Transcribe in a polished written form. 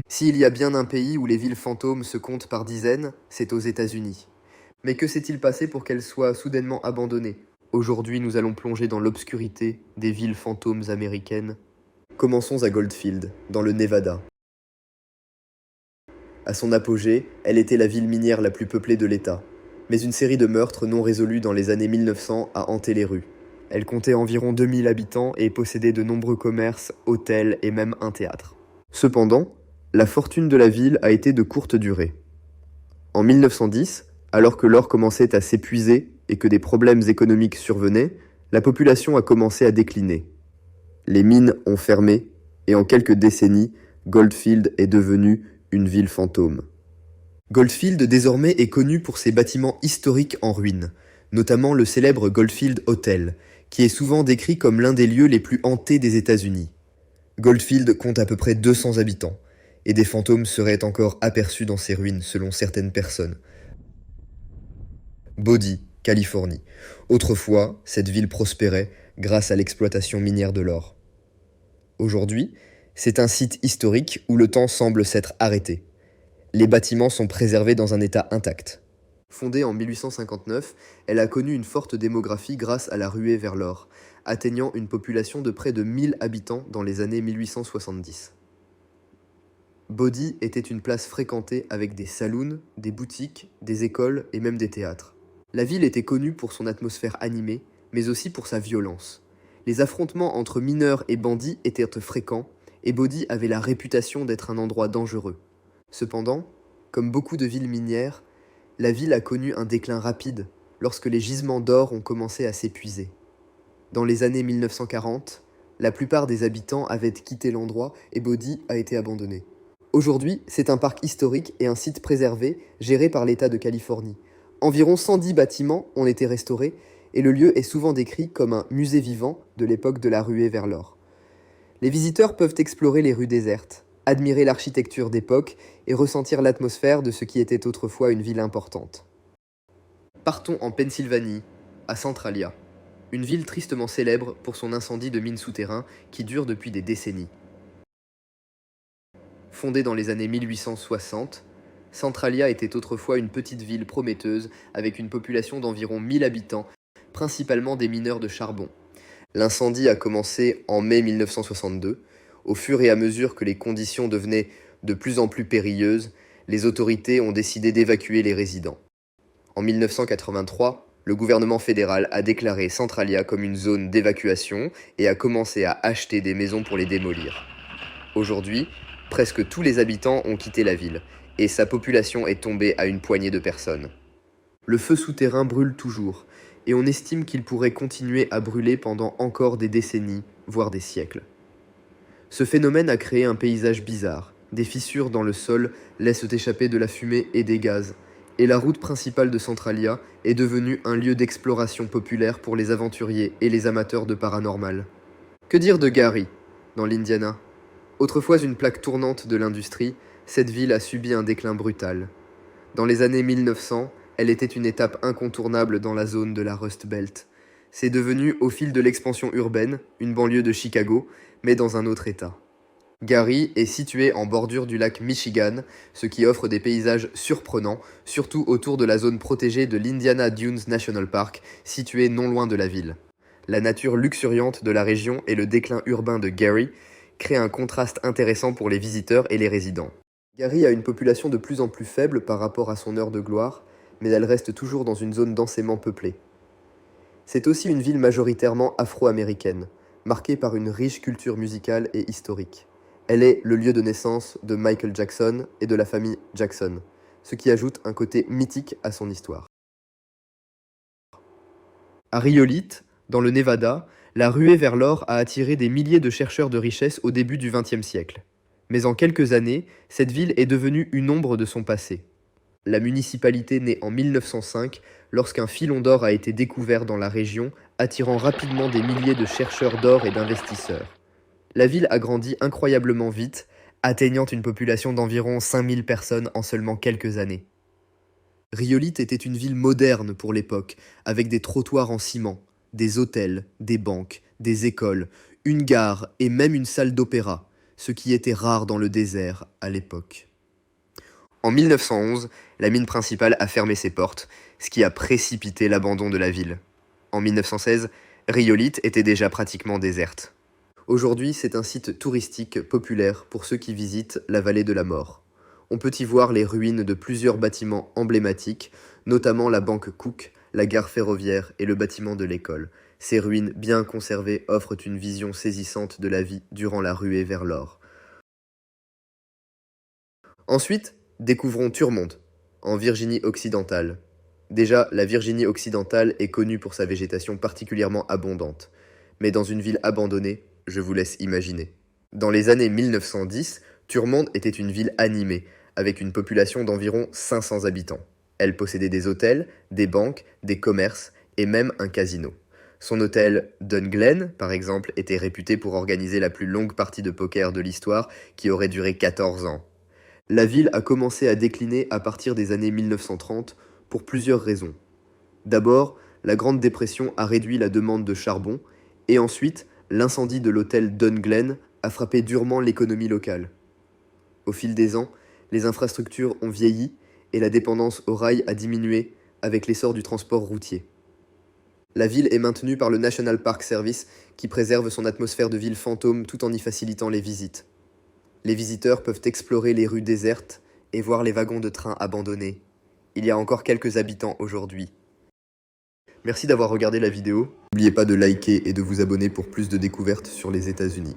S'il y a bien un pays où les villes fantômes se comptent par dizaines, c'est aux États-Unis. Mais que s'est-il passé pour qu'elles soient soudainement abandonnées? Aujourd'hui, nous allons plonger dans l'obscurité des villes fantômes américaines. Commençons à Goldfield, dans le Nevada. À son apogée, elle était la ville minière la plus peuplée de l'État. Mais une série de meurtres non résolus dans les années 1900 a hanté les rues. Elle comptait environ 2000 habitants et possédait de nombreux commerces, hôtels et même un théâtre. Cependant, la fortune de la ville a été de courte durée. En 1910, alors que l'or commençait à s'épuiser et que des problèmes économiques survenaient, la population a commencé à décliner. Les mines ont fermé et en quelques décennies, Goldfield est devenue une ville fantôme. Goldfield désormais est connu pour ses bâtiments historiques en ruine, notamment le célèbre Goldfield Hotel, qui est souvent décrit comme l'un des lieux les plus hantés des États-Unis. Goldfield compte à peu près 200 habitants, et des fantômes seraient encore aperçus dans ces ruines selon certaines personnes. Bodie, Californie. Autrefois, cette ville prospérait grâce à l'exploitation minière de l'or. Aujourd'hui, c'est un site historique où le temps semble s'être arrêté. Les bâtiments sont préservés dans un état intact. Fondée en 1859, elle a connu une forte démographie grâce à la ruée vers l'or, atteignant une population de près de 1000 habitants dans les années 1870. Bodie était une place fréquentée avec des saloons, des boutiques, des écoles et même des théâtres. La ville était connue pour son atmosphère animée, mais aussi pour sa violence. Les affrontements entre mineurs et bandits étaient fréquents, et Bodie avait la réputation d'être un endroit dangereux. Cependant, comme beaucoup de villes minières, la ville a connu un déclin rapide lorsque les gisements d'or ont commencé à s'épuiser. Dans les années 1940, la plupart des habitants avaient quitté l'endroit et Bodie a été abandonné. Aujourd'hui, c'est un parc historique et un site préservé géré par l'État de Californie. Environ 110 bâtiments ont été restaurés et le lieu est souvent décrit comme un musée vivant de l'époque de la ruée vers l'or. Les visiteurs peuvent explorer les rues désertes, admirer l'architecture d'époque et ressentir l'atmosphère de ce qui était autrefois une ville importante. Partons en Pennsylvanie, à Centralia, une ville tristement célèbre pour son incendie de mines souterrains qui dure depuis des décennies. Fondée dans les années 1860, Centralia était autrefois une petite ville prometteuse avec une population d'environ 1000 habitants, principalement des mineurs de charbon. L'incendie a commencé en mai 1962. Au fur et à mesure que les conditions devenaient de plus en plus périlleuses, les autorités ont décidé d'évacuer les résidents. En 1983, le gouvernement fédéral a déclaré Centralia comme une zone d'évacuation et a commencé à acheter des maisons pour les démolir. Aujourd'hui, presque tous les habitants ont quitté la ville, et sa population est tombée à une poignée de personnes. Le feu souterrain brûle toujours, et on estime qu'il pourrait continuer à brûler pendant encore des décennies, voire des siècles. Ce phénomène a créé un paysage bizarre. Des fissures dans le sol laissent échapper de la fumée et des gaz, et la route principale de Centralia est devenue un lieu d'exploration populaire pour les aventuriers et les amateurs de paranormal. Que dire de Gary, dans l'Indiana? Autrefois une plaque tournante de l'industrie, cette ville a subi un déclin brutal. Dans les années 1900, elle était une étape incontournable dans la zone de la Rust Belt. C'est devenu, au fil de l'expansion urbaine, une banlieue de Chicago, mais dans un autre état. Gary est situé en bordure du lac Michigan, ce qui offre des paysages surprenants, surtout autour de la zone protégée de l'Indiana Dunes National Park, située non loin de la ville. La nature luxuriante de la région et le déclin urbain de Gary créent un contraste intéressant pour les visiteurs et les résidents. Gary a une population de plus en plus faible par rapport à son heure de gloire, mais elle reste toujours dans une zone densément peuplée. C'est aussi une ville majoritairement afro-américaine, marquée par une riche culture musicale et historique. Elle est le lieu de naissance de Michael Jackson et de la famille Jackson, ce qui ajoute un côté mythique à son histoire. À Rhyolite, dans le Nevada, la ruée vers l'or a attiré des milliers de chercheurs de richesse au début du XXe siècle. Mais en quelques années, cette ville est devenue une ombre de son passé. La municipalité naît en 1905 lorsqu'un filon d'or a été découvert dans la région, attirant rapidement des milliers de chercheurs d'or et d'investisseurs. La ville a grandi incroyablement vite, atteignant une population d'environ 5000 personnes en seulement quelques années. Rhyolite était une ville moderne pour l'époque, avec des trottoirs en ciment, des hôtels, des banques, des écoles, une gare et même une salle d'opéra, ce qui était rare dans le désert à l'époque. En 1911, la mine principale a fermé ses portes, ce qui a précipité l'abandon de la ville. En 1916, Riolite était déjà pratiquement déserte. Aujourd'hui, c'est un site touristique populaire pour ceux qui visitent la vallée de la mort. On peut y voir les ruines de plusieurs bâtiments emblématiques, notamment la banque Cook, la gare ferroviaire et le bâtiment de l'école. Ces ruines bien conservées offrent une vision saisissante de la vie durant la ruée vers l'or. Ensuite, découvrons Thurmond, en Virginie occidentale. Déjà, la Virginie occidentale est connue pour sa végétation particulièrement abondante. Mais dans une ville abandonnée, je vous laisse imaginer. Dans les années 1910, Thurmond était une ville animée, avec une population d'environ 500 habitants. Elle possédait des hôtels, des banques, des commerces et même un casino. Son hôtel Dunglen, par exemple, était réputé pour organiser la plus longue partie de poker de l'histoire qui aurait duré 14 ans. La ville a commencé à décliner à partir des années 1930 pour plusieurs raisons. D'abord, la Grande Dépression a réduit la demande de charbon et ensuite, l'incendie de l'hôtel Dunglen a frappé durement l'économie locale. Au fil des ans, les infrastructures ont vieilli et la dépendance au rail a diminué avec l'essor du transport routier. La ville est maintenue par le National Park Service qui préserve son atmosphère de ville fantôme tout en y facilitant les visites. Les visiteurs peuvent explorer les rues désertes et voir les wagons de train abandonnés. Il y a encore quelques habitants aujourd'hui. Merci d'avoir regardé la vidéo. N'oubliez pas de liker et de vous abonner pour plus de découvertes sur les États-Unis.